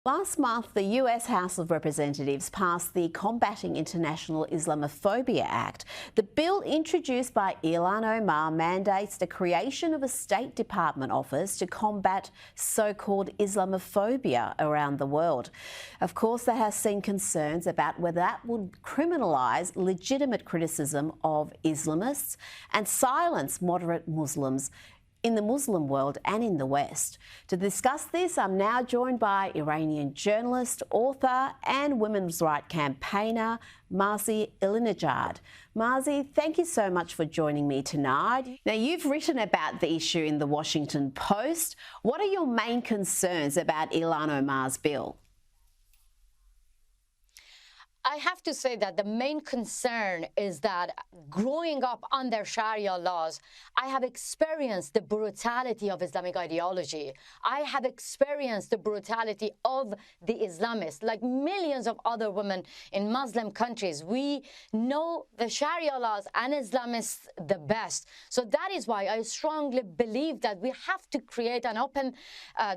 Last month, the US House of Representatives passed the Combating International Islamophobia Act. The bill, introduced by Ilhan Omar, mandates the creation of a State Department office to combat so-called Islamophobia around the world. Of course, that has seen concerns about whether that would criminalise legitimate criticism of Islamists and silence moderate Muslims in the Muslim world and in the West. To discuss this, I'm now joined by Iranian journalist, author and women's rights campaigner, Masih Alinejad. Masih, thank you so much for joining me tonight. Now, you've written about the issue in the Washington Post. What are your main concerns about Ilhan Omar's bill? I have to say that the main concern is that growing up under Sharia laws, I have experienced the brutality of Islamic ideology. I have experienced the brutality of the Islamists, like millions of other women in Muslim countries. We know the Sharia laws and Islamists the best. So that is why I strongly believe that we have to create an open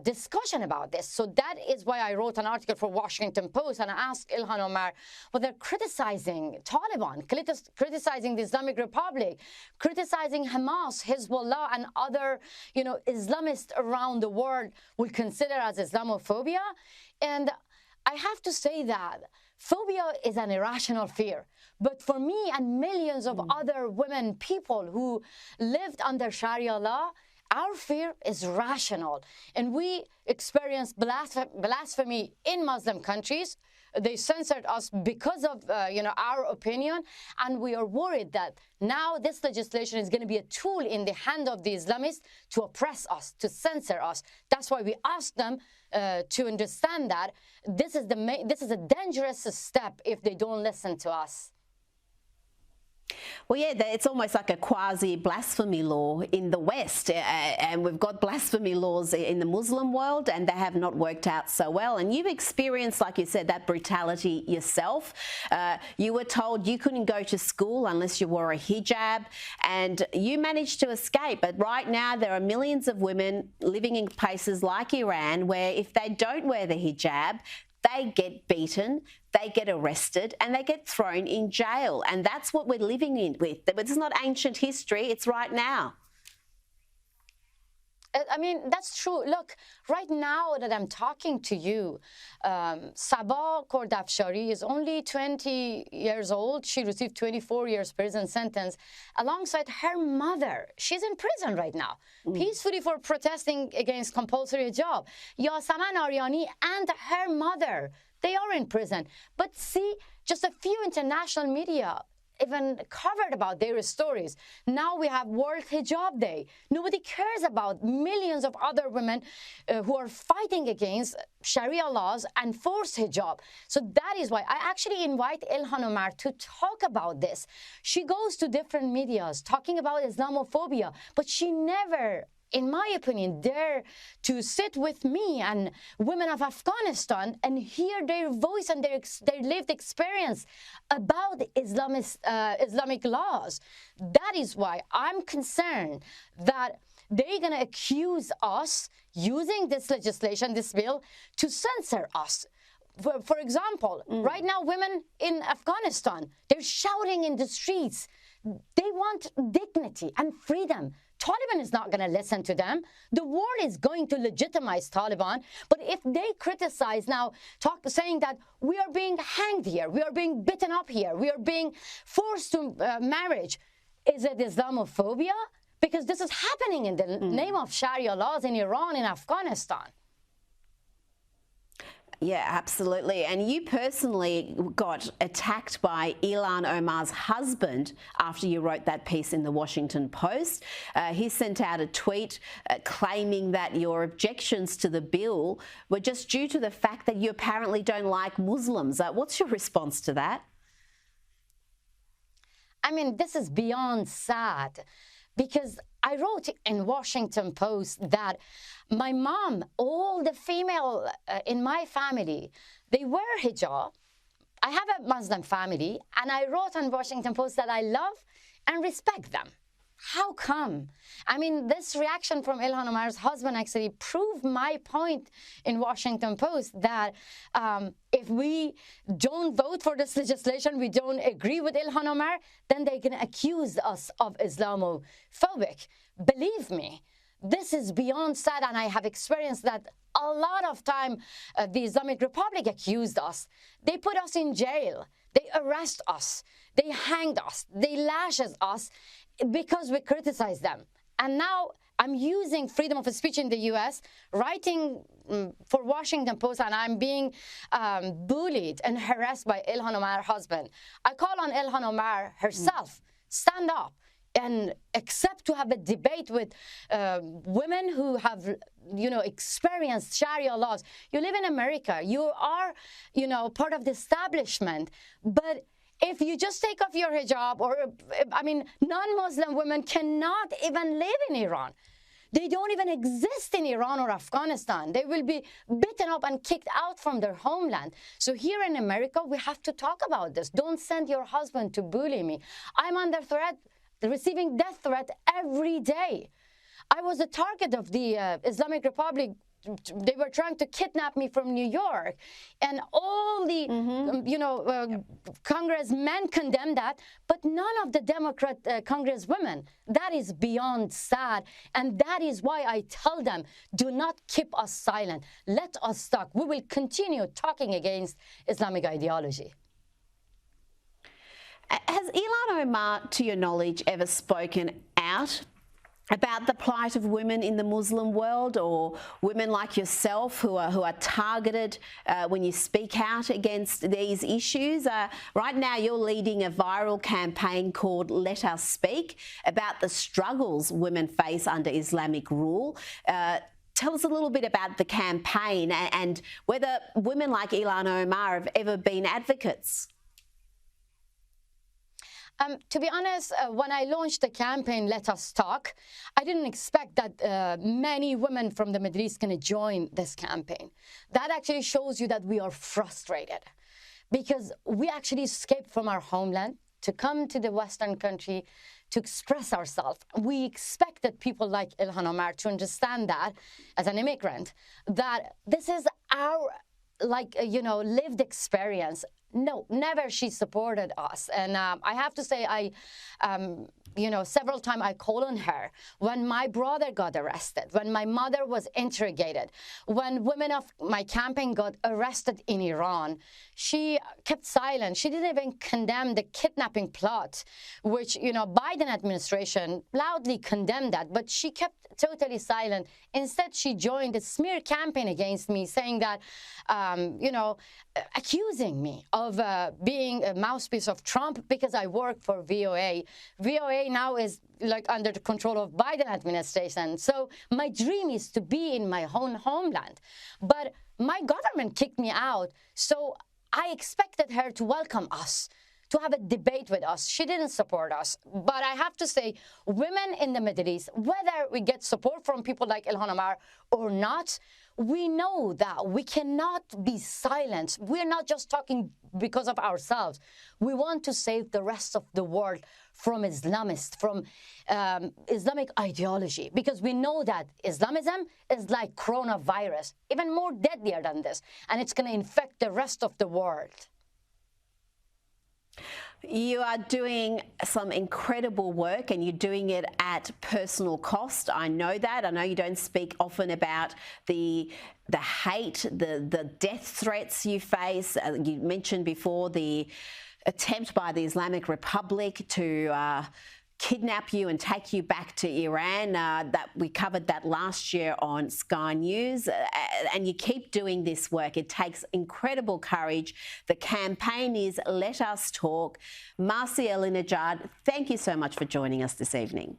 discussion about this. So that is why I wrote an article for Washington Post and I asked Ilhan Omar, well, they're criticizing Taliban, criticizing the Islamic Republic, criticizing Hamas, Hezbollah, and other, Islamists around the world will consider as Islamophobia. And I have to say that phobia is an irrational fear. But for me and millions of other women, people who lived under Sharia law, our fear is rational. And we experience blasphemy in Muslim countries. They censored us because of, our opinion, and we are worried that now this legislation is going to be a tool in the hand of the Islamists to oppress us, to censor us. That's why we ask them to understand that this is a dangerous step if they don't listen to us. Well, yeah, it's almost like a quasi-blasphemy law in the West, and we've got blasphemy laws in the Muslim world, and they have not worked out so well. And you've experienced, like you said, that brutality yourself. You were told you couldn't go to school unless you wore a hijab, and you managed to escape. But right now, there are millions of women living in places like Iran where if they don't wear the hijab, they get beaten, they get arrested, and they get thrown in jail. And that's what we're living in with. It's not ancient history, it's right now. I mean, that's true. Look, right now that I'm talking to you, Sabah Kordafshari is only 20 years old. She received 24 years prison sentence alongside her mother. She's in prison right now, peacefully for protesting against compulsory hijab. Yasaman Aryani and her mother, they are in prison. But see, just a few international media even covered about their stories. Now we have World Hijab Day. Nobody cares about millions of other women who are fighting against Sharia laws and forced hijab. So that is why I actually invite Ilhan Omar to talk about this. She goes to different medias talking about Islamophobia, but she never, in my opinion, dare to sit with me and women of Afghanistan and hear their voice and their lived experience about Islamic laws. That is why I'm concerned that they're going to accuse us using this legislation, this bill, to censor us. For example, right now, women in Afghanistan, they're shouting in the streets. They want dignity and freedom. Taliban is not going to listen to them. The world is going to legitimize Taliban. But if they criticize now, saying that we are being hanged here, we are being beaten up here, we are being forced to marriage, is it Islamophobia? Because this is happening in the name of Sharia laws in Iran, in Afghanistan. Yeah, absolutely. And you personally got attacked by Ilhan Omar's husband after you wrote that piece in the Washington Post. He sent out a tweet claiming that your objections to the bill were just due to the fact that you apparently don't like Muslims. What's your response to that? I mean, this is beyond sad. Because I wrote in Washington Post that my mom, all the female in my family, they wear hijab. I have a Muslim family, and I wrote on Washington Post that I love and respect them. How come? I mean, this reaction from Ilhan Omar's husband actually proved my point in Washington Post that if we don't vote for this legislation, we don't agree with Ilhan Omar, then they can accuse us of Islamophobic. Believe me, this is beyond sad, and I have experienced that a lot of time. The Islamic Republic accused us. They put us in jail. They arrest us. They hanged us. They lashes us because we criticize them. And now I'm using freedom of speech in the U.S., writing for Washington Post, and I'm being bullied and harassed by Ilhan Omar's husband. I call on Ilhan Omar herself, stand up and accept to have a debate with women who have, experienced Sharia laws. You live in America. You are, part of the establishment. But if you just take off your hijab, non-Muslim women cannot even live in Iran. They don't even exist in Iran or Afghanistan. They will be beaten up and kicked out from their homeland. So here in America, we have to talk about this. Don't send your husband to bully me. I'm under threat, receiving death threat every day. I was the target of the Islamic Republic. They were trying to kidnap me from New York, and all the congressmen condemned that, but none of the Democrat congresswomen. That is beyond sad, and that is why I tell them, do not keep us silent. Let us talk. We will continue talking against Islamic ideology. Has Ilhan Omar, to your knowledge, ever spoken out about the plight of women in the Muslim world, or women like yourself who are targeted when you speak out against these issues? Right now, you're leading a viral campaign called Let Us Speak about the struggles women face under Islamic rule. Tell us a little bit about the campaign and whether women like Ilhan Omar have ever been advocates. To be honest, when I launched the campaign, Let Us Talk, I didn't expect that many women from the Middle East going to join this campaign. That actually shows you that we are frustrated because we actually escaped from our homeland to come to the Western country to express ourselves. We expected people like Ilhan Omar to understand that as an immigrant, that this is our lived experience. No, never she supported us. And I have to say, several times I called on her when my brother got arrested, when my mother was interrogated, when women of my campaign got arrested in Iran. She kept silent. She didn't even condemn the kidnapping plot, which, Biden administration loudly condemned that, but she kept totally silent. Instead, she joined a smear campaign against me, saying that, accusing me of being a mouthpiece of Trump because I work for VOA. VOA now is under the control of Biden administration. So my dream is to be in my own homeland. But my government kicked me out. So I expected her to welcome us, to have a debate with us. She didn't support us. But I have to say, women in the Middle East, whether we get support from people like Ilhan Omar or not, we know that we cannot be silent. We're not just talking because of ourselves. We want to save the rest of the world from Islamists, from Islamic ideology, because we know that Islamism is like coronavirus, even more deadlier than this, and it's going to infect the rest of the world. You are doing some incredible work, and you're doing it at personal cost. I know that. I know you don't speak often about the hate, the death threats you face. You mentioned before the attempt by the Islamic Republic to kidnap you and take you back to Iran. That we covered that last year on Sky News, and you keep doing this work. It takes incredible courage. The campaign is Let Us Talk. Masih Alinejad, thank you so much for joining us this evening.